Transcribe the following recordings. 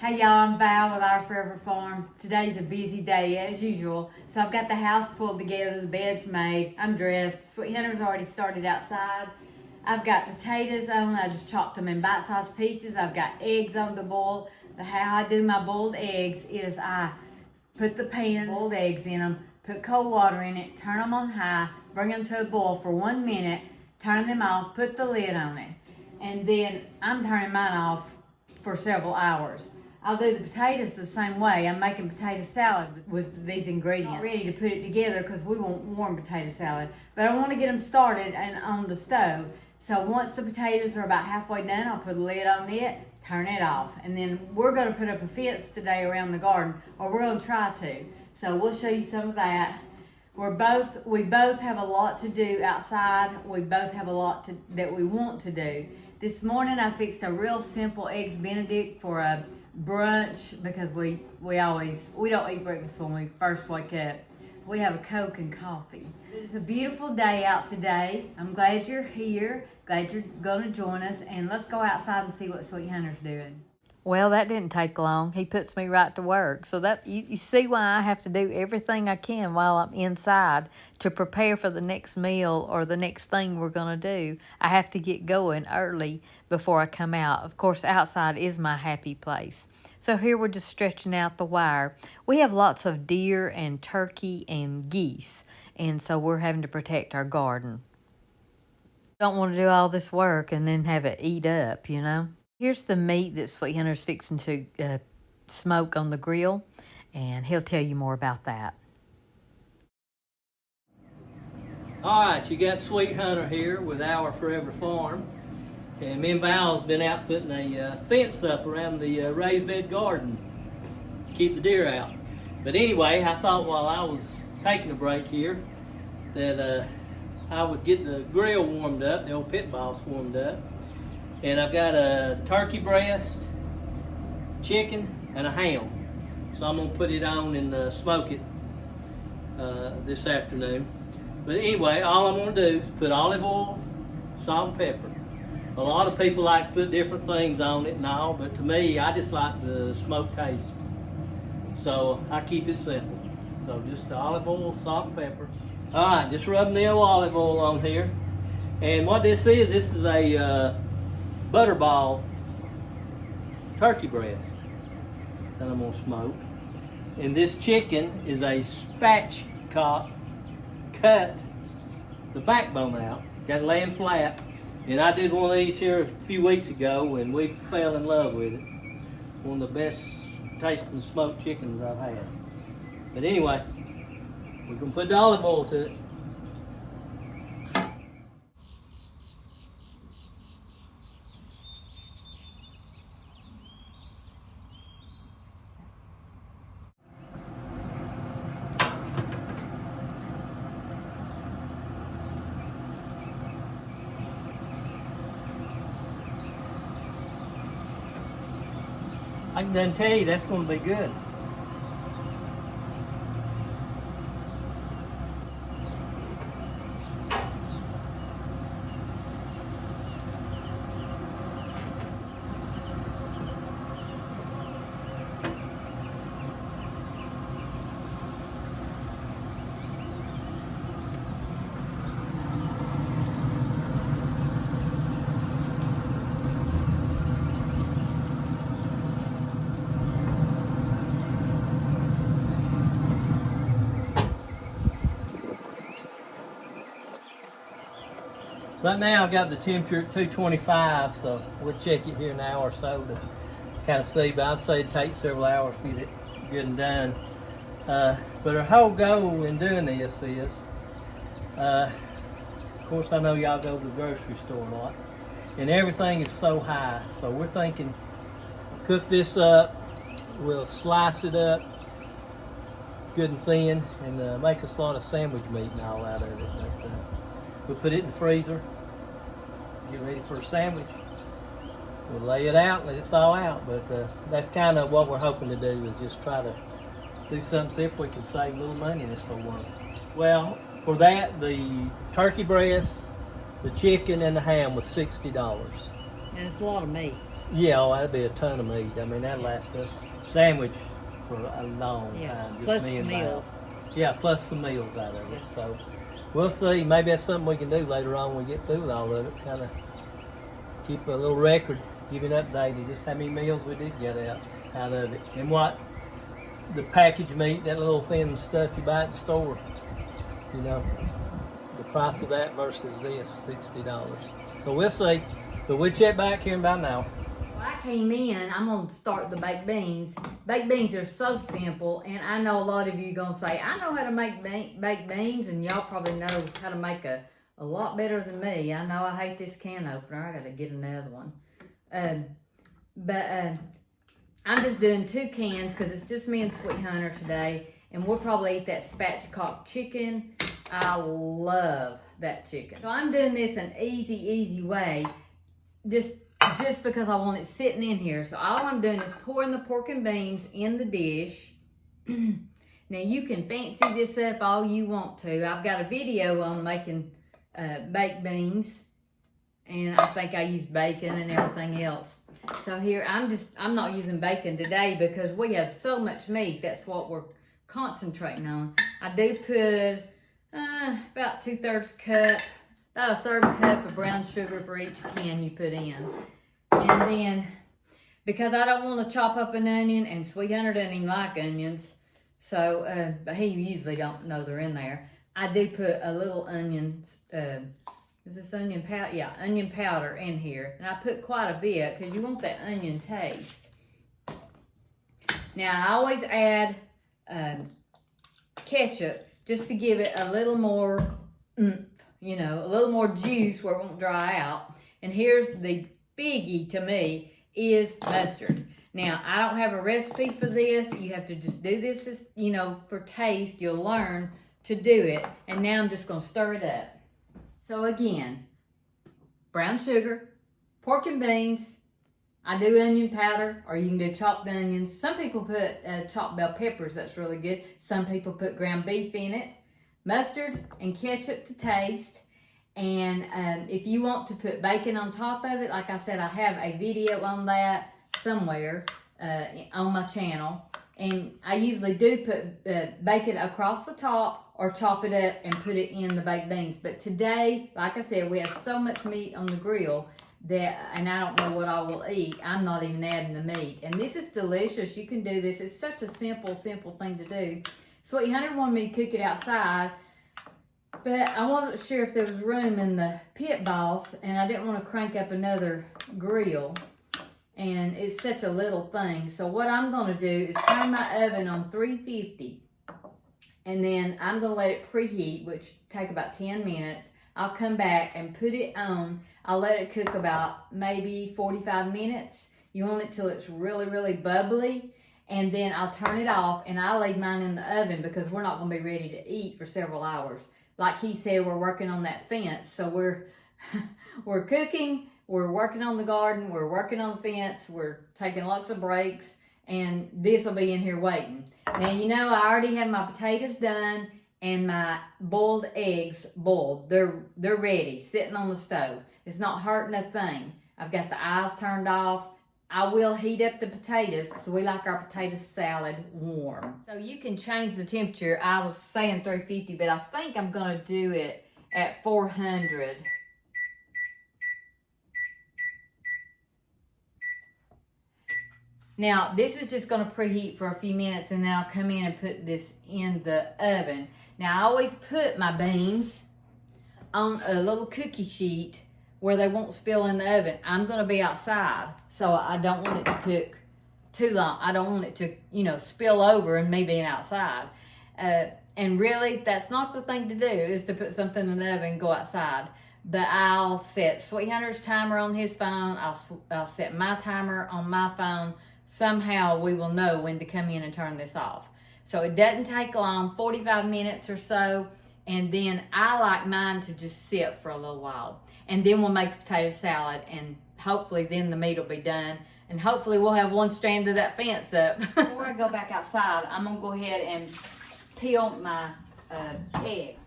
Hey y'all, I'm Val with Our Forever Farm. Today's a busy day as usual. So I've got the house pulled together, the bed's made, I'm dressed. Sweet Hunter's already started outside. I've got potatoes on, I just chopped them in bite-sized pieces. I've got eggs on the boil. How I do my boiled eggs is I put the pan, boiled eggs in them, put cold water in it, turn them on high, bring them to a boil for 1 minute, turn them off, put the lid on it. And then I'm turning mine off for several hours. I'll do the potatoes the same way. I'm making potato salad with these ingredients. Not ready to put it together because we want warm potato salad. But I want to get them started and on the stove. So once the potatoes are about halfway done, I'll put a lid on it, turn it off. And then we're going to put up a fence today around the garden, or we're going to try to. So we'll show you some of that. We both have a lot to do outside. We both have a lot that we want to do. This morning I fixed a real simple eggs Benedict for a brunch because we don't eat breakfast when we first wake up. We have a Coke and coffee. It's a beautiful day out today. I'm glad you're here. Glad you're going to join us, and let's go outside and see what Sweet Hunter's doing. Well, that didn't take long. He puts me right to work. So that you see why I have to do everything I can while I'm inside to prepare for the next meal or the next thing we're going to do. I have to get going early before I come out. Of course, outside is my happy place. So here we're just stretching out the wire. We have lots of deer and turkey and geese, and so we're having to protect our garden. Don't want to do all this work and then have it eat up, you know. Here's the meat that Sweet Hunter's fixing to smoke on the grill, and he'll tell you more about that. All right, you got Sweet Hunter here with Our Forever Farm, and me and Val's been out putting a fence up around the raised bed garden to keep the deer out. But anyway, I thought while I was taking a break here that I would get the grill warmed up, the old pit boss warmed up. And I've got a turkey breast, chicken, and a ham. So I'm gonna put it on and smoke it this afternoon. But anyway, all I'm gonna do is put olive oil, salt and pepper. A lot of people like to put different things on it and all, but to me, I just like the smoked taste. So I keep it simple. So just the olive oil, salt and pepper. All right, just rubbing the old olive oil on here. And what this is a butterball turkey breast that I'm gonna smoke. And this chicken is a spatchcock, cut the backbone out, got it laying flat. And I did one of these here a few weeks ago and we fell in love with it. One of the best tasting smoked chickens I've had. But anyway, we're gonna put the olive oil to it. I can done tell you that's going to be good. Right now I've got the temperature at 225, so we'll check it here in an hour or so to kind of see, but I'd say it takes several hours to get it good and done. But our whole goal in doing this is, of course I know y'all go to the grocery store a lot, and everything is so high, so we're thinking cook this up, we'll slice it up good and thin, and make us a lot of sandwich meat and all out of it. But, we'll put it in the freezer, get ready for a sandwich. We'll lay it out, let it thaw out, but that's kind of what we're hoping to do, is just try to do something, see if we can save a little money in this whole world. Well, for that, the turkey breast, the chicken, and the ham was $60. And it's a lot of meat. Yeah, oh, that'd be a ton of meat. I mean, that'd last us sandwich for a long time. Just plus me and meals. Val. Yeah, plus some meals out of it. Yeah. So we'll see. Maybe that's something we can do later on when we get through with all of it. Kind of keep a little record, give an update of just how many meals we did get out of it. And what the packaged meat, that little thin stuff you buy at the store, you know, the price of that versus this, $60. So we'll see. But we'll check back here about now. Well, I came in, I'm going to start the baked beans. Baked beans are so simple, and I know a lot of you are going to say, I know how to make baked beans, and y'all probably know how to make a lot better than me. I know I hate this can opener. I got to get another one. But I'm just doing 2 cans because it's just me and Sweet Hunter today, and we'll probably eat that spatchcock chicken. I love that chicken. So I'm doing this an easy way, just because I want it sitting in here. So all I'm doing is pouring the pork and beans in the dish. Now you can fancy this up all you want to. I've got a video on making baked beans, and I think I used bacon and everything else. So here, I'm not using bacon today because we have so much meat. That's what we're concentrating on. I do put about 2/3 cup, about a 1/3 cup of brown sugar for each can you put in. And then, because I don't want to chop up an onion, and Sweet Hunter doesn't even like onions, so, but he usually don't know they're in there. I do put a little onion, is this onion powder? Yeah, onion powder in here. And I put quite a bit because you want that onion taste. Now, I always add ketchup just to give it a little more, you know, a little more juice where it won't dry out. And here's the biggie to me is mustard. Now, I don't have a recipe for this. You have to just do this, as, you know, for taste. You'll learn to do it. And now I'm just going to stir it up. So again, brown sugar, pork and beans. I do onion powder, or you can do chopped onions. Some people put chopped bell peppers. That's really good. Some people put ground beef in it. Mustard and ketchup to taste. And if you want to put bacon on top of it, like I said, I have a video on that somewhere on my channel. And I usually do put bacon across the top or chop it up and put it in the baked beans. But today, like I said, we have so much meat on the grill that, and I don't know what I will eat. I'm not even adding the meat. And this is delicious. You can do this. It's such a simple thing to do. Sweet Hunter wanted me to cook it outside, but I wasn't sure if there was room in the pit boss, and I didn't want to crank up another grill. And it's such a little thing. So what I'm going to do is turn my oven on 350. And then I'm going to let it preheat, which take about 10 minutes. I'll come back and put it on. I'll let it cook about maybe 45 minutes. You want it till it's really bubbly. And then I'll turn it off, and I'll leave mine in the oven because we're not going to be ready to eat for several hours. Like he said, we're working on that fence. So we're cooking. We're working on the garden, we're working on the fence, we're taking lots of breaks, and this will be in here waiting. Now, you know, I already have my potatoes done and my boiled eggs boiled. They're ready, sitting on the stove. It's not hurting a thing. I've got the eyes turned off. I will heat up the potatoes because we like our potato salad warm. So you can change the temperature. I was saying 350, but I think I'm going to do it at 400. Now, this is just going to preheat for a few minutes, and then I'll come in and put this in the oven. Now, I always put my beans on a little cookie sheet where they won't spill in the oven. I'm going to be outside, so I don't want it to cook too long. I don't want it to, you know, spill over and me being outside. And really, that's not the thing to do, is to put something in the oven and go outside. But I'll set Sweet Hunter's timer on his phone. I'll set my timer on my phone. Somehow we will know when to come in and turn this off. So it doesn't take long, 45 minutes or so. And then I like mine to just sit for a little while. And then we'll make the potato salad, and hopefully then the meat will be done. And hopefully we'll have one strand of that fence up. Before I go back outside, I'm gonna go ahead and peel my egg.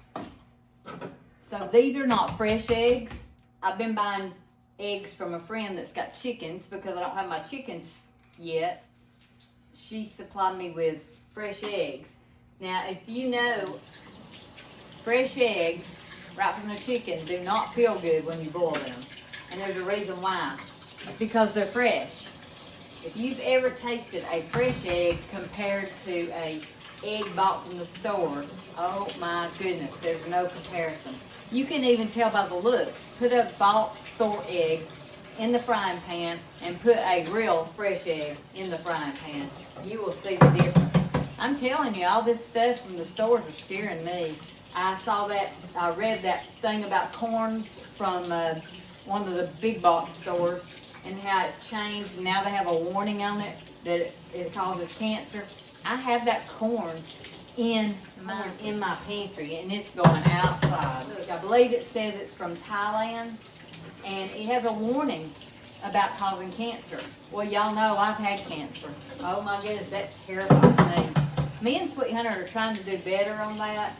So these are not fresh eggs. I've been buying eggs from a friend that's got chickens because I don't have my chickens yet. She supplied me with fresh eggs. Now, if you know, fresh eggs right from the chicken do not feel good when you boil them. And there's a reason why. It's because they're fresh. If you've ever tasted a fresh egg compared to a egg bought from the store, oh my goodness, there's no comparison. You can even tell by the looks. Put a bought store egg in the frying pan and put a real fresh egg in the frying pan. You will see the difference. I'm telling you, all this stuff from the stores is scaring me. I read that thing about corn from one of the big box stores and how it's changed. Now they have a warning on it that it causes cancer. I have that corn in my pantry and it's going outside. Look, I believe it says it's from Thailand and it has a warning about causing cancer. Well, y'all know I've had cancer. Oh my goodness, that's terrifying to me. Me and Sweet Hunter are trying to do better on that.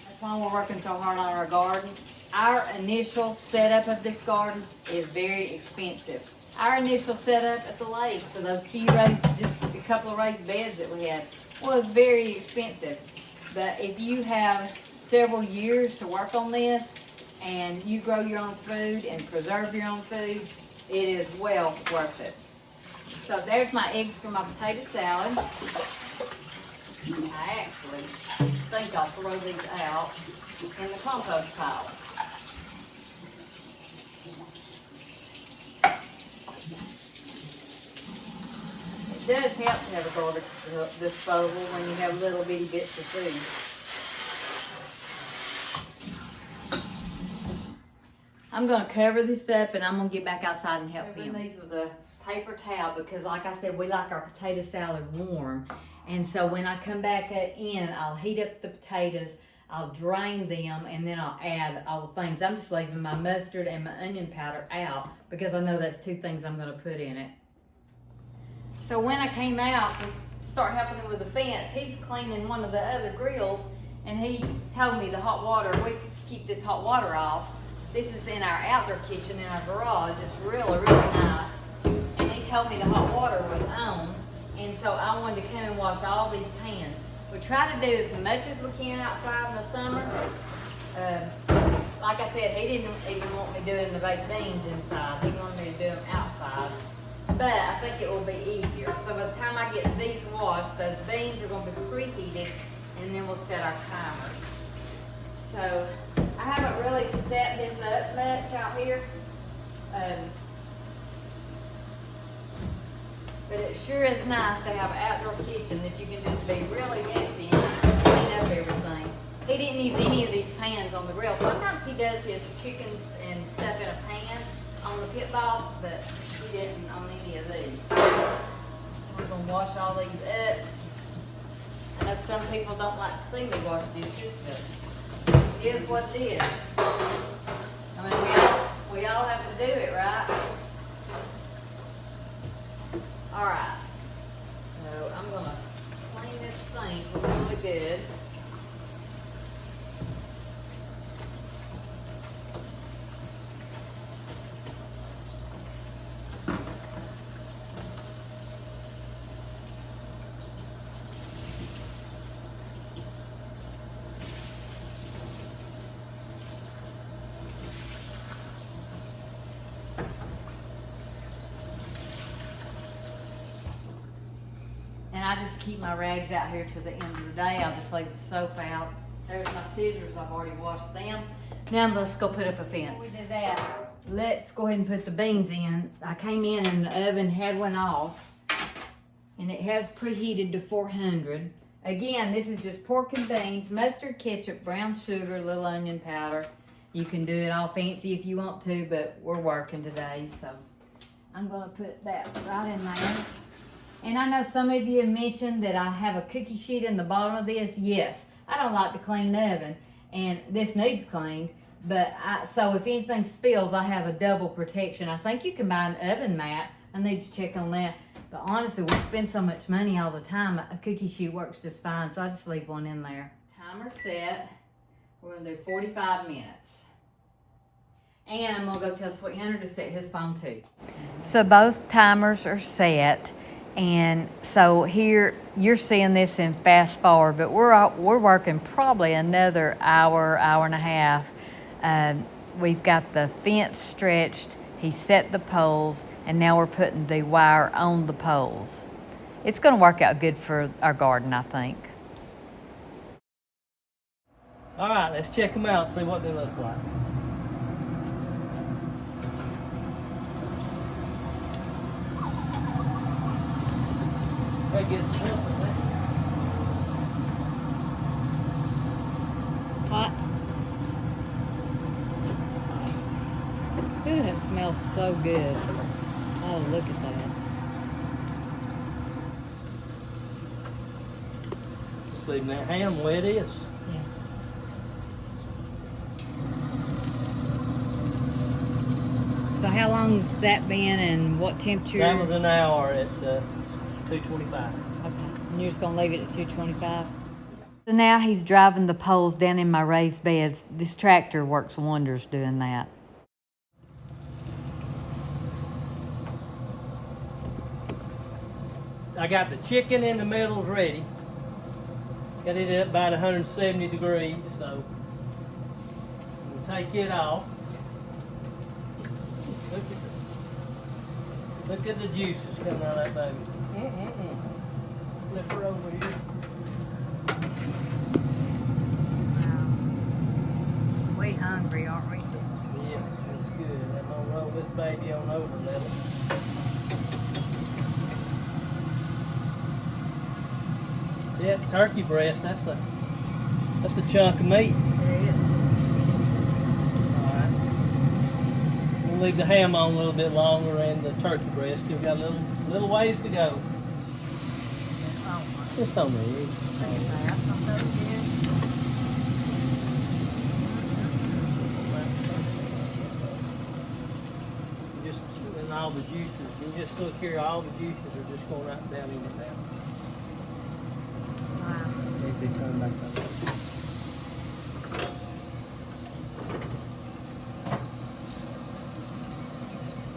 That's why we're working so hard on our garden. Our initial setup of this garden is very expensive. Our initial setup at the lake for those few raised, just a couple of raised beds that we had, was very expensive. But if you have several years to work on this and you grow your own food and preserve your own food, it is well worth it. So there's my eggs for my potato salad. I actually think I'll throw these out in the compost pile. It does help to have a garbage disposal when you have little bitty bits of food. I'm going to cover this up and I'm going to get back outside and help him. These with a paper towel because, like I said, we like our potato salad warm. And so when I come back in, I'll heat up the potatoes, I'll drain them, and then I'll add all the things. I'm just leaving my mustard and my onion powder out because I know that's two things I'm going to put in it. So when I came out to start helping him with the fence, he was cleaning one of the other grills, and he told me the hot water, we keep this hot water off. This is in our outdoor kitchen in our garage. It's really, really nice. And he told me the hot water was on, and so I wanted to come and wash all these pans. We try to do as much as we can outside in the summer. Like I said, he didn't even want me doing the baked beans inside. He wanted me to do them outside. But I think it will be easier. So by the time I get these washed, those beans are going to be preheated, and then we'll set our timers. So I haven't really set this up much out here. But it sure is nice to have an outdoor kitchen that you can just be really messy and clean up everything. He didn't use any of these pans on the grill. Sometimes he does his chickens and stuff in a pan on the pit boss, but he didn't on any of these. We're going to wash all these up. I know some people don't like to see me wash dishes, but it is what it is. I mean, we all have to do it, right? Alright, so I'm going to clean this sink really good. And I just keep my rags out here to the end of the day. I'll just leave the soap out. There's my scissors. I've already washed them. Now let's go put up a fence. Before we do that, let's go ahead and put the beans in. I came in and the oven had one off. And it has preheated to 400. Again, this is just pork and beans, mustard, ketchup, brown sugar, little onion powder. You can do it all fancy if you want to, but we're working today. So I'm going to put that right in there. And I know some of you have mentioned that I have a cookie sheet in the bottom of this. Yes, I don't like to clean the oven, and this needs cleaned. But so if anything spills, I have a double protection. I think you can buy an oven mat. I need to check on that. But honestly, we spend so much money all the time. A cookie sheet works just fine, so I just leave one in there. Timer set. We're gonna do 45 minutes. And I'm gonna go tell Sweet Hunter to set his phone too. So both timers are set, and so here you're seeing this in fast forward, but we're working probably another hour and a half. We've got the fence stretched. He set the poles, and now we're putting the wire on the poles. It's going to work out good for our garden, I think. All right, let's check them out, see what they look like. That gets Hot. Ooh, that smells so good. Oh, look at that. Let's leave that ham the way it is. Yeah. So how long's that been and what temperature? That was an hour at 225. Okay. And you're just going to leave it at 225? So now he's driving the poles down in my raised beds. This tractor works wonders doing that. I got the chicken in the middle ready. Got it at about 170 degrees, so we'll take it off. Look at the juices coming out of that baby. Flip her over here. Wow. We hungry, aren't we? Yeah, that's good. I'm gonna roll this baby on over a little. Yeah, turkey breast, that's a chunk of meat. It is. Alright. We'll leave the ham on a little bit longer and the turkey breast. Still got a little ways to go. Oh, Just on the edge. look at that. That's so good. Just and all the juices. You just look here, all the juices are just going right down in the ham. Wow. Maybe turn back up.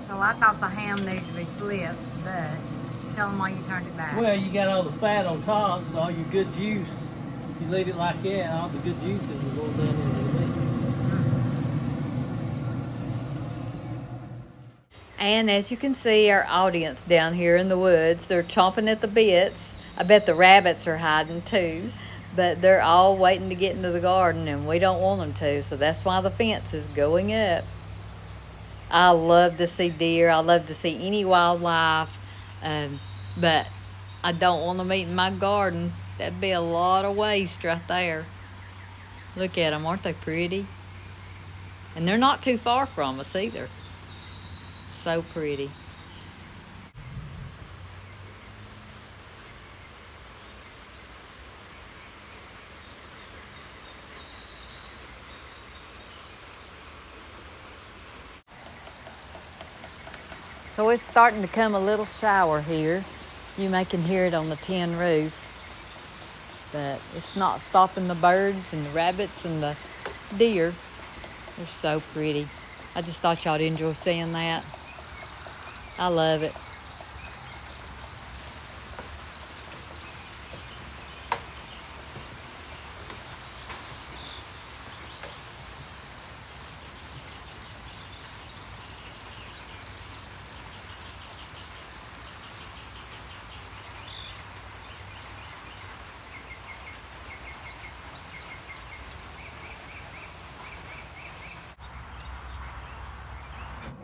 So I thought the ham needed to be flipped, but tell them why you turned it back. Well, you got all the fat on top, so all your good juice. If you leave it like that, all the good juices will go down into the meat. And as you can see, our audience down here in the woods, they're chomping at the bits. I bet the rabbits are hiding too, but they're all waiting to get into the garden, and we don't want them to, so that's why the fence is going up. I love to see deer. I love to see any wildlife, but I don't want them eating my garden. That'd be a lot of waste right there. Look at them, aren't they pretty? And they're not too far from us either. So pretty. So it's starting to come a little shower here. You may can hear it on the tin roof, but it's not stopping the birds and the rabbits and the deer. They're so pretty. I just thought y'all'd enjoy seeing that. I love it.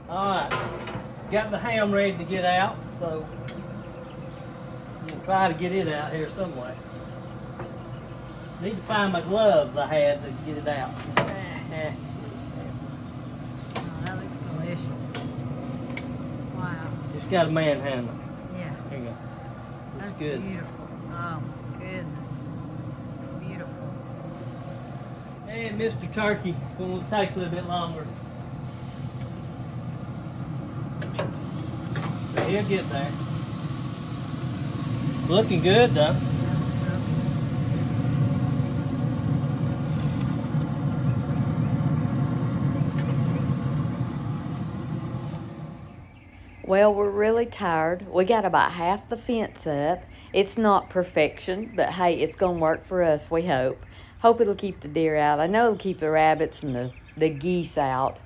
Alright, got the ham ready to get out, so we'll try to get it out here some way. Need to find my gloves I had to get it out. Oh, that looks delicious. Wow. Just got a manhandle. Yeah. Here you go. That's Looks good. beautiful. Oh, goodness. It's beautiful. And Mr. Turkey, it's going to take a little bit longer. But he'll get there. Looking good though. Well, we're really tired. We got about half the fence up. It's not perfection, but hey, it's going to work for us, we hope. Hope it'll keep the deer out. I know it'll keep the rabbits and the geese out.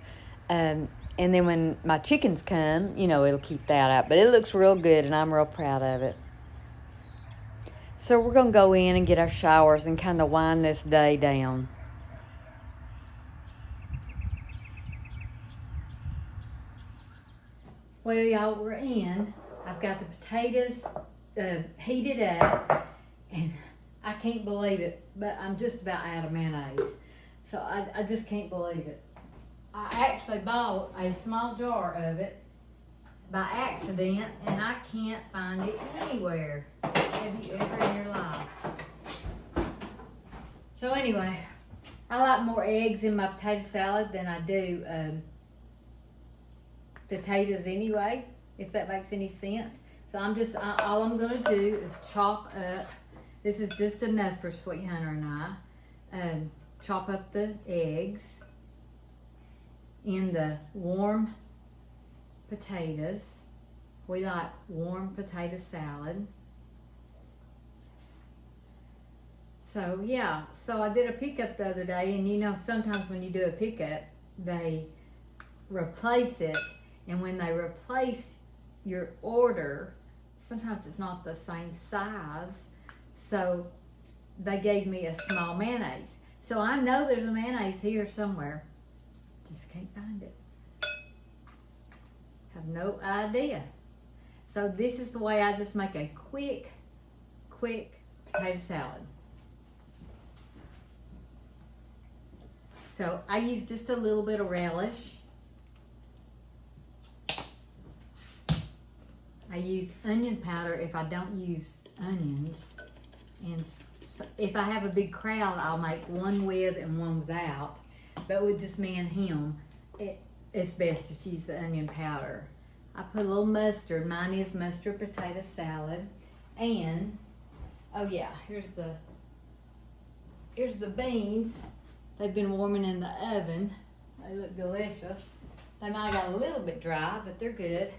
And then when my chickens come, you know, it'll keep that out. But it looks real good, and I'm real proud of it. So we're going to go in and get our showers and kind of wind this day down. Well, y'all, we're in. I've got the potatoes heated up, and I can't believe it, but I'm just about out of mayonnaise. So I just can't believe it. I actually bought a small jar of it by accident, and I can't find it anywhere. Have you ever in your life? So anyway, I like more eggs in my potato salad than I do potatoes anyway, if that makes any sense. So all I'm gonna do is chop up, this is just enough for Sweet Hunter and I, chop up the eggs in the warm potatoes. We like warm potato salad. So yeah, so I did a pickup the other day, and you know, sometimes when you do a pickup, they replace it. And when they replace your order, sometimes it's not the same size. So they gave me a small mayonnaise. So I know there's a mayonnaise here somewhere. Just can't find it. Have no idea. So this is the way I just make a quick potato salad. So I use just a little bit of relish. I use onion powder if I don't use onions. And if I have a big crowd, I'll make one with and one without. But with just me and him, it's best just to use the onion powder. I put a little mustard. Mine is mustard potato salad. And, oh yeah, here's the beans. They've been warming in the oven. They look delicious. They might have got a little bit dry, but they're good.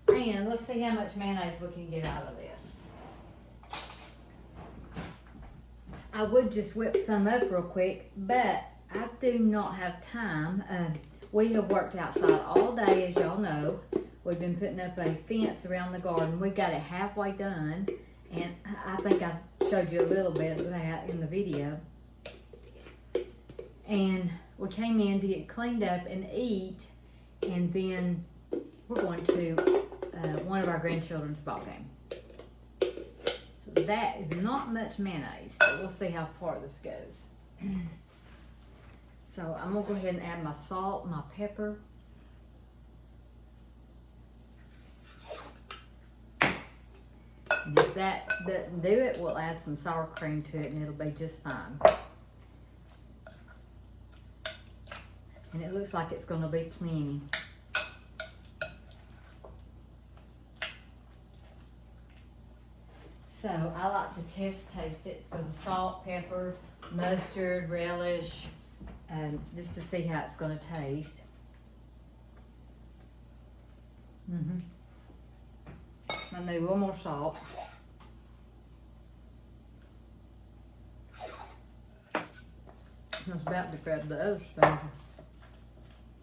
And let's see how much mayonnaise we can get out of this. I would just whip some up real quick, but I do not have time. We have worked outside all day, as y'all know. We've been putting up a fence around the garden. We got it halfway done, and I think I showed you a little bit of that in the video. And we came in to get cleaned up and eat, and then we're going to one of our grandchildren's ball game. So that is not much mayonnaise, but we'll see how far this goes. So I'm gonna go ahead and add my salt, my pepper. And if that doesn't do it, we'll add some sour cream to it and it'll be just fine. And it looks like it's gonna be plenty. So I like to taste it for the salt, pepper, mustard, relish, just to see how it's going to taste. I need a little more salt. I was about to grab the other spoon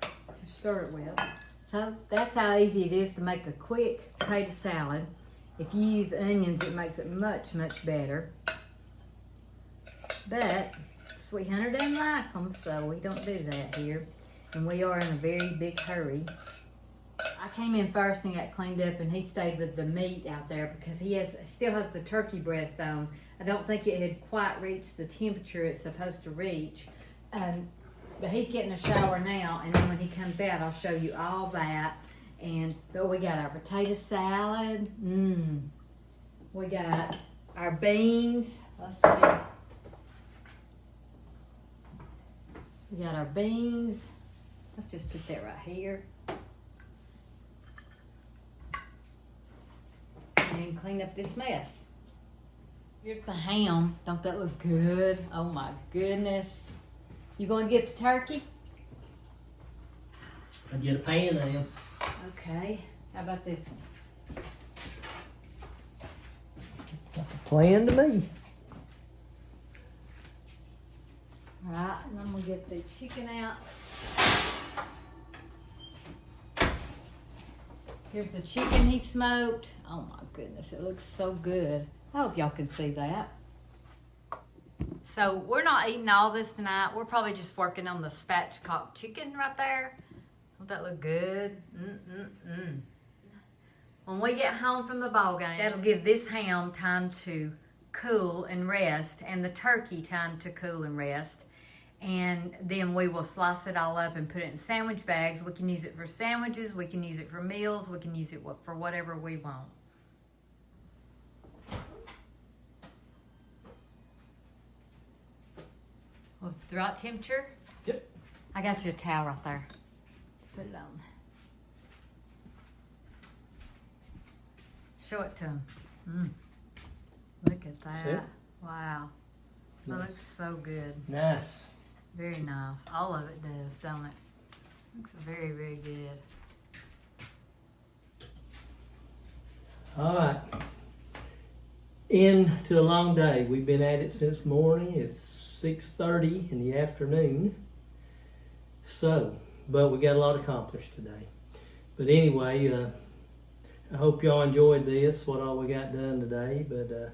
to stir it with. So that's how easy it is to make a quick potato salad. If you use onions, it makes it much, much better. But Sweet Hunter doesn't like them, so we don't do that here. And we are in a very big hurry. I came in first and got cleaned up, and he stayed with the meat out there because he still has the turkey breast on. I don't think it had quite reached the temperature it's supposed to reach. But he's getting a shower now, and then when he comes out, I'll show you all that. But we got our potato salad. We got our beans. Let's see. We got our beans. Let's just put that right here. And clean up this mess. Here's the ham. Don't that look good? Oh my goodness. You going to get the turkey? I get a pan now. Okay. How about this one? It's like a plan to me. Alright, and I'm gonna get the chicken out. Here's the chicken he smoked. Oh my goodness, it looks so good. I hope y'all can see that. So we're not eating all this tonight. We're probably just working on the spatchcock chicken right there. Don't that look good? When we get home from the ball game, that'll give this ham time to cool and rest, and the turkey time to cool and rest. And then we will slice it all up and put it in sandwich bags. We can use it for sandwiches, we can use it for meals, we can use it for whatever we want. What's the right temperature? Yep. I got you a towel right there. Put it on. Show it to him. Look at that. See? Wow. That looks so good. Nice. Very nice. All of it does, don't it? Looks very, very good. All right. Into a long day. We've been at it since morning. It's 6:30 in the afternoon. So, but we got a lot accomplished today. But anyway, I hope y'all enjoyed this, what all we got done today. But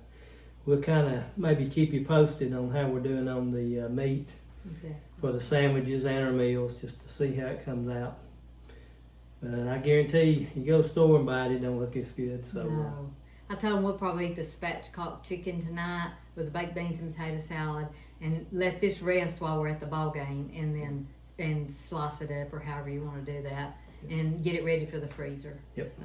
we'll kind of maybe keep you posted on how we're doing on the meat. Exactly. For the sandwiches and our meals, just to see how it comes out. But I guarantee you go to the store and buy it, it don't look as good. So No. I told him we'll probably eat the spatchcock chicken tonight with the baked beans and potato salad, and let this rest while we're at the ball game, and then slice it up or however you want to do that, and get it ready for the freezer. Yep. So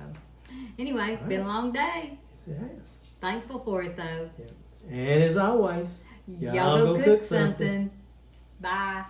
anyway, All been right. a long day. Yes, it has. Thankful for it though. Yep. And as always, Y'all go cook something. Bye.